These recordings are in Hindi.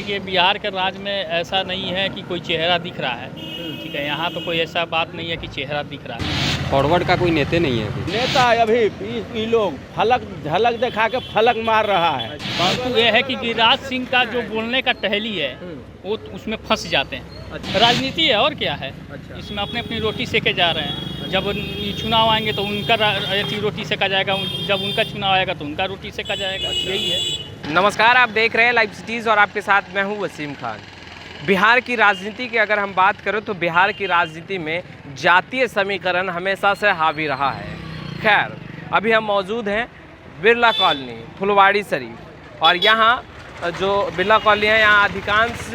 देखिए बिहार के राज्य में ऐसा नहीं है कि कोई चेहरा दिख रहा है, ठीक है। यहाँ तो कोई ऐसा बात नहीं है कि चेहरा दिख रहा है। फॉरवर्ड का कोई नेता नहीं है अभी। नेता अभी ये लोग फलक झलक दिखा के फलक मार रहा है। परंतु ये है कि गिरिराज सिंह का जो बोलने का टहली है वो उसमें फंस जाते हैं। अच्छा। राजनीति है और क्या है। अच्छा। इसमें अपनी अपनी रोटी सेके जा रहे हैं। जब चुनाव आएंगे तो उनका रोटी सेका जाएगा, जब उनका चुनाव आएगा तो उनका रोटी सेका जाएगा। यही है। नमस्कार, आप देख रहे हैं लाइव सिटीज़ और आपके साथ मैं हूं वसीम खान। बिहार की राजनीति की अगर हम बात करें तो बिहार की राजनीति में जातीय समीकरण हमेशा से हावी रहा है। खैर, अभी हम मौजूद हैं बिरला कॉलोनी फुलवाड़ी शरीफ, और यहाँ जो बिरला कॉलोनी है यहाँ अधिकांश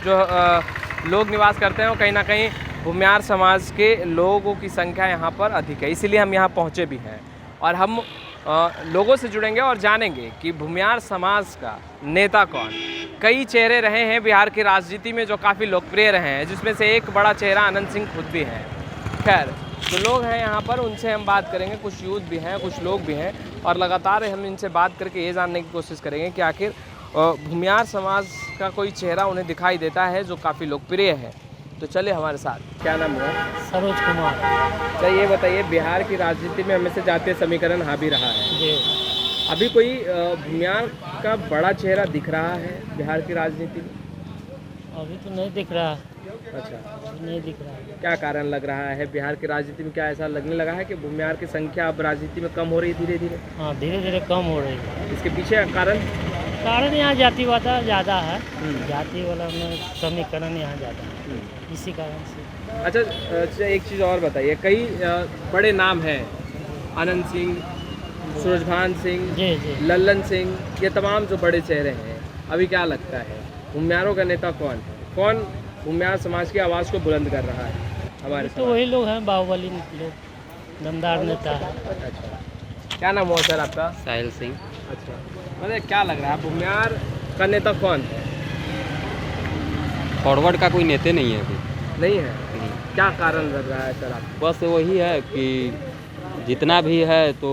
जो लोग निवास करते हैं वो कहीं ना कहीं भूमियार समाज के लोगों की संख्या यहाँ पर अधिक है, इसीलिए हम यहाँ पहुँचे भी हैं। और हम लोगों से जुड़ेंगे और जानेंगे कि भूमियार समाज का नेता कौन। कई चेहरे रहे हैं बिहार की राजनीति में जो काफ़ी लोकप्रिय रहे हैं, जिसमें से एक बड़ा चेहरा अनंत सिंह खुद भी हैं। खैर, जो लोग हैं यहाँ पर उनसे हम बात करेंगे, कुछ यूथ भी हैं, कुछ लोग भी हैं, और लगातार हम इनसे बात करके ये जानने की कोशिश करेंगे कि आखिर भूमियार समाज का कोई चेहरा उन्हें दिखाई देता है जो काफ़ी लोकप्रिय है। तो चलिए हमारे साथ। क्या नाम हुआ? सरोज कुमार। अच्छा, ये बताइए, बिहार की राजनीति में हमेशा जातीय समीकरण हावी रहा है जी। अभी कोई भूमियार का बड़ा चेहरा दिख रहा है बिहार की राजनीति में? अभी तो नहीं दिख रहा। अच्छा, नहीं दिख रहा है। क्या कारण लग रहा है बिहार की राजनीति में? क्या ऐसा लगने लगा है कि भूमियार की संख्या अब राजनीति में कम हो रही है धीरे धीरे? हाँ, धीरे धीरे कम हो रही है। इसके पीछे का कारण यहाँ जातिवादा ज़्यादा है। जाति वाला में समीकरण यहाँ ज़्यादा है, इसी कारण से। अच्छा, एक चीज़ और बताइए, कई बड़े नाम हैं, अनंत सिंह, सूरजभान सिंह, जी जी। लल्लन सिंह, ये तमाम जो बड़े चेहरे हैं, अभी क्या लगता है भूमियारों का नेता कौन है? कौन भूमियार समाज की आवाज़ को बुलंद कर रहा है हमारे तो वही लोग हैं, बाहुबली लोग, दमदार नेता है। अच्छा, क्या नाम हुआ सर आपका? साहिल सिंह। अच्छा, मतलब क्या लग रहा है भूमियार का नेता कौन है? फॉरवर्ड का कोई नेता नहीं है अभी। नहीं है? क्या कारण लग रहा है सर आपको? बस वही है कि जितना भी है तो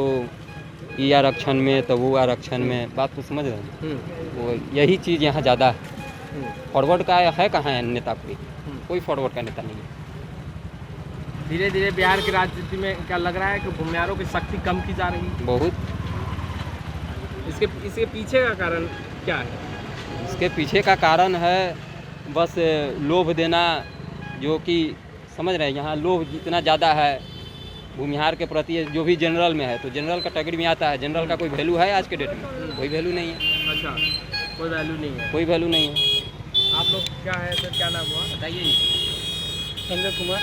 ये आरक्षण में तो वो आरक्षण में, बात तो समझ रहे हैं। वो यही चीज़ यहाँ ज़्यादा है। फॉरवर्ड का है कहाँ है नेता? कोई फॉरवर्ड का नेता नहीं है। धीरे धीरे बिहार की राजनीति में क्या लग रहा है कि भूमियारों की शक्ति कम की जा रही है? बहुत। इसके पीछे का कारण क्या है? इसके पीछे का कारण है बस लोभ देना, जो कि समझ रहे हैं यहाँ लोभ जितना ज़्यादा है भूमिहार के प्रति, जो भी जनरल में है तो जनरल कैटेगरी में आता है। जनरल का कोई वैल्यू है आज के डेट में? कोई वैल्यू नहीं है। अच्छा, कोई वैल्यू नहीं है। कोई वैल्यू नहीं है। आप लोग क्या है सर, क्या नाम हुआ बताइए? संजय कुमार।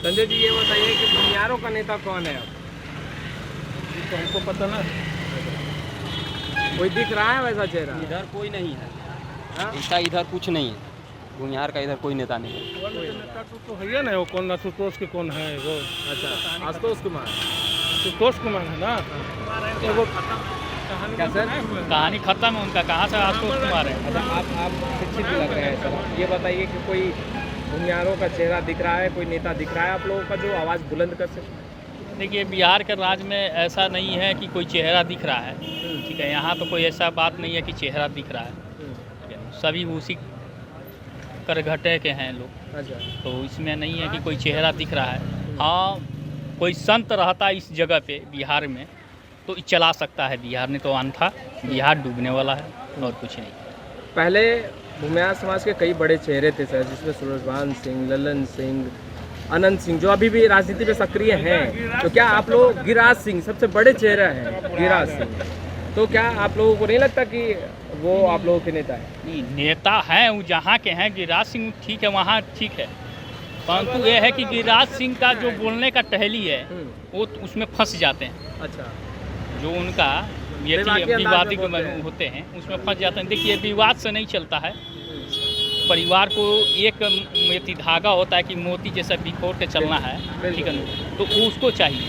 संजय जी, ये बताइए कि भूमियारों का नेता कौन है अब? तो हमको पता ना। कोई दिख रहा है वैसा चेहरा? इधर कोई नहीं है। हाँ? ऐसा इधर कुछ नहीं है। भूमिहार का इधर कोई नेता नहीं है। नेता तो है ना, वो कौन आशुतोष के कौन है वो? अच्छा, आशुतोष कुमार। आशुतोष कुमार है ना। तो वो क्या सर? कहानी खत्म है उनका, कहाँ से आशुतोष कुमार है। अच्छा, आप शिक्षित लग रहे हैं सर, ये बताइए कि कोई भूमियारों का चेहरा दिख रहा है, कोई नेता दिख रहा है आप लोगों का जो आवाज़ बुलंद कर सके? देखिए बिहार के राज्य में ऐसा नहीं है कि कोई चेहरा दिख रहा है, ठीक है। यहाँ तो कोई ऐसा बात नहीं है कि चेहरा दिख रहा है, ठीक है। सभी उसी करघटे के हैं लोग। अच्छा, तो इसमें नहीं है कि कोई चेहरा दिख रहा है। हाँ, कोई संत रहता इस जगह पे बिहार में तो चला सकता है बिहार, नहीं तो अन्यथा बिहार डूबने वाला है और कुछ नहीं। पहले भूमियार समाज के कई बड़े चेहरे थे सर, जिसमें सूरजभान सिंह, लल्लन सिंह, अनंत सिंह, जो अभी भी राजनीति में सक्रिय हैं। तो क्या आप लोग, गिरिराज सिंह सबसे बड़े चेहरा हैं, गिरिराज सिंह, तो क्या आप लोगों को नहीं लगता कि वो आप लोगों के नेता है? नहीं, नेता हैं वो जहाँ के हैं। गिरिराज सिंह ठीक है, वहाँ ठीक है, परंतु ये है कि गिरिराज सिंह का जो बोलने का टहली है वो उसमें फंस जाते हैं। अच्छा, जो उनका ये विवादित होते हैं उसमें फंस जाते हैं। देखिए, विवाद से नहीं चलता है। परिवार को एक मोती धागा होता है कि मोती जैसा बिखोर के चलना है, ठीक है ना। तो उसको चाहिए,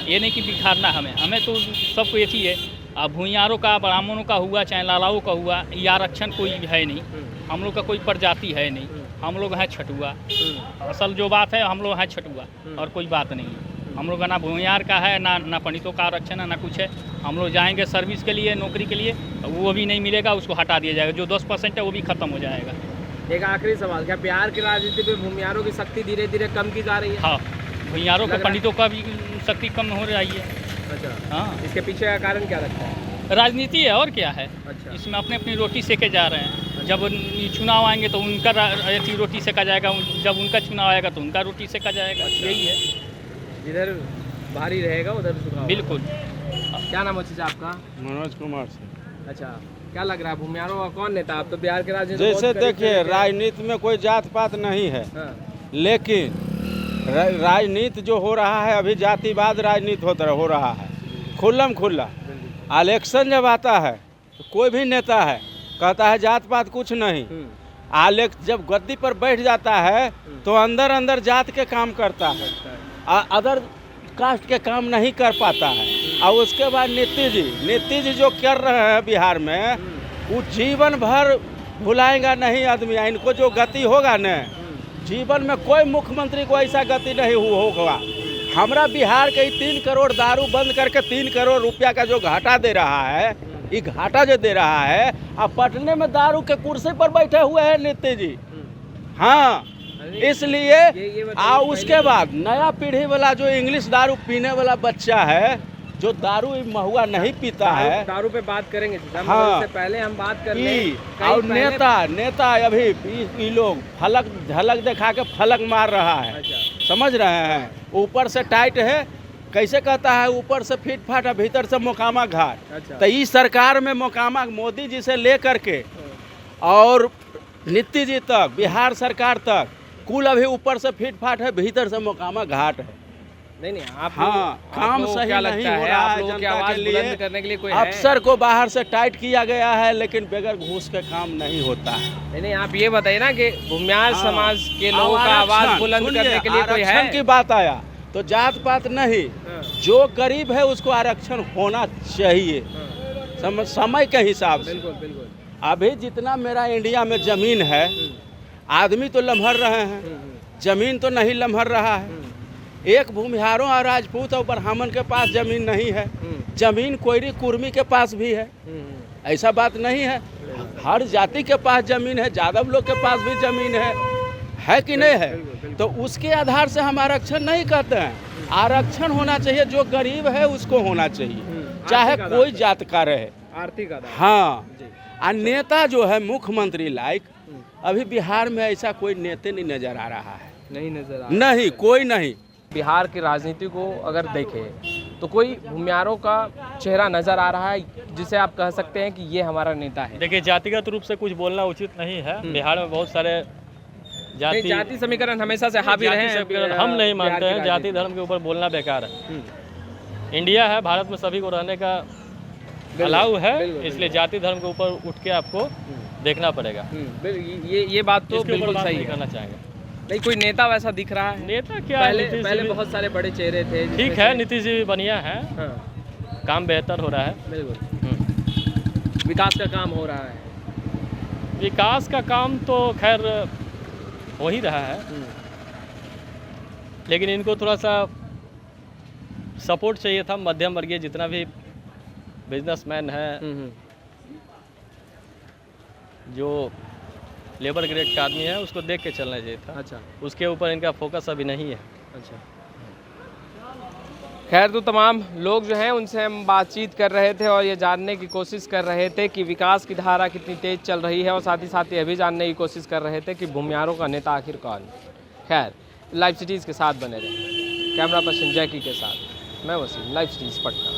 ये नहीं कि बिखारना हमें तो सबको ये ही है। अब भूमियारों का, ब्राह्मणों का हुआ चाहे लालाओं का हुआ, ये आरक्षण कोई है नहीं। हम लोग का कोई प्रजाति है नहीं, हम लोग हैं छठुआ। असल जो बात है, हम लोग हैं छठुआ और कोई बात नहीं है। हम लोग का ना भूमियार का है, ना पंडितों का आरक्षण है, ना कुछ है। हम लोग जाएंगे सर्विस के लिए, नौकरी के लिए, वो भी नहीं मिलेगा, उसको हटा दिया जाएगा। जो 10% है वो भी खत्म हो जाएगा। एक आखिरी सवाल, क्या बिहार की राजनीति में भूमियारों की शक्ति धीरे धीरे कम की जा रही है? हाँ, भूमियारों का, पंडितों का भी शक्ति कम हो रही है। अच्छा, हाँ, इसके पीछे का कारण क्या लगता है? राजनीति है और क्या है। अच्छा, इसमें अपनी अपनी रोटी सेके जा रहे हैं। जब चुनाव आएंगे तो उनका ऐसी रोटी सेका जाएगा, जब उनका चुनाव आएगा तो उनका रोटी सेका जाएगा। यही है, जिधर भारी रहेगा उधर झुकाव। बिल्कुल। क्या नाम है चाचा आपका? मनोज कुमार से। अच्छा, क्या लग रहा है भूमियारों का कौन नेता? आप तो बिहार के राजनीति में जैसे बहुत करीब देखिए, से रहे हैं। राजनीति में कोई जात पात नहीं है, हाँ, लेकिन राजनीति जो हो रहा है अभी जातिवाद राजनीति हो रहा है, खुल्लम खुल्ला। इलेक्शन जब आता है तो कोई भी नेता है कहता है जात पात कुछ नहीं। जब गद्दी पर बैठ जाता है तो अंदर अंदर जात के काम करता है, अदर कास्ट के काम नहीं कर पाता है। और उसके बाद नीतीश जी जो कर रहे हैं बिहार में, वो जीवन भर भुलाएगा नहीं आदमी। इनको जो गति होगा न, जीवन में कोई मुख्यमंत्री को ऐसा गति नहीं होगा। हमारा बिहार के 3 करोड़ दारू बंद करके 3 करोड़ रुपया का जो घाटा दे रहा है, ये घाटा जो दे रहा है, अब पटने में दारू के कुर्सी पर बैठे हुए हैं नीतीश जी। हाँ, इसलिए उसके बाद नया पीढ़ी वाला जो इंग्लिश दारू पीने वाला बच्चा है, जो दारू महुआ नहीं पीता है, दारू पे बात करेंगे। हाँ, इससे पहले हम बात कर लें, और नेता अभी ये लोग फलक झलक दिखा के फलक मार रहा है। अच्छा, समझ रहे हैं, ऊपर से टाइट है, कैसे कहता है, ऊपर से फिट फाट, भीतर से मोकामा घाट। अच्छा, तो इस सरकार में मोकामा मोदी जी से लेकर के और नीतीश जी तक, बिहार सरकार तक, कुल अभी ऊपर से फिट फाट है, भीतर से मोकामा घाट है। नहीं आप हाँ, काम सही क्या नहीं लगता हो है? रहा आप है लोगों की जनता आवाज के लिए। बुलंद करने के लिए कोई अफसर को बाहर से टाइट किया गया है, लेकिन बगैर घूस के काम नहीं होता है। नहीं, आप ये बताइए ना कि भूमियार समाज के लोगों का आवाज बुलंद करने के लिए कोई है? आरक्षण की बात आया तो जात पात नहीं, जो गरीब है उसको आरक्षण होना चाहिए समय के हिसाब से। बिल्कुल बिल्कुल। अभी जितना मेरा इंडिया में जमीन है, आदमी तो लम्हर रहे हैं, जमीन तो नहीं लम्हर रहा है। एक भूमिहारों और राजपूत और ब्राह्मण के पास जमीन नहीं है, जमीन कोयरी कुर्मी के पास भी है, ऐसा बात नहीं है। हर जाति के पास जमीन है, यादव लोग के पास भी जमीन है कि नहीं है? तो उसके आधार से हम आरक्षण नहीं कहते हैं, आरक्षण होना चाहिए, जो गरीब है उसको होना चाहिए, चाहे कोई जात का रहे। आर्थिक आधार। हाँ, और नेता जो है मुख्यमंत्री लायक, अभी बिहार में ऐसा कोई नेता नहीं नजर आ रहा है। नहीं नजर आ नहीं, कोई नहीं। बिहार की राजनीति को अगर देखें तो कोई भूमियारों का चेहरा नजर आ रहा है जिसे आप कह सकते हैं कि ये हमारा नेता है? देखिए, जातिगत रूप से कुछ बोलना उचित नहीं है। बिहार में बहुत सारे जाति समीकरण हमेशा से हावी रहे हैं। हम नहीं मानते हैं, जाति धर्म के ऊपर बोलना बेकार है। इंडिया है, भारत में सभी को रहने का अलाउ है, इसलिए जाति धर्म के ऊपर उठ के आपको देखना पड़ेगा। ये बात तो बिल्कुल सही करना चाहेंगे। नहीं, कोई नेता वैसा दिख रहा है? नेता क्या, पहले बहुत सारे बड़े चेहरे थे। ठीक है, नीतीश जी बढ़िया है, काम बेहतर हो रहा है। बिल्कुल, विकास का काम हो रहा है। विकास का काम तो खैर हो ही रहा है, लेकिन इनको थोड़ा सा सपोर्ट चाहिए था। मध्यम वर्गीय जितना भी बिजनेसमैन है, जो लेबर ग्रेड का आदमी है, उसको देख के चलना चाहिए था। अच्छा, उसके ऊपर इनका फोकस अभी नहीं है। अच्छा, खैर, तो तमाम लोग जो हैं उनसे हम बातचीत कर रहे थे और ये जानने की कोशिश कर रहे थे कि विकास की धारा कितनी तेज़ चल रही है, और साथ ही ये भी जानने की कोशिश कर रहे थे कि भूमियारों का नेता आखिर कौन। खैर, लाइव सिटीज़ के साथ बने रहे। कैमरा पर्सन जैकी के साथ मैं वसीम, लाइव सिटीज़ पटना।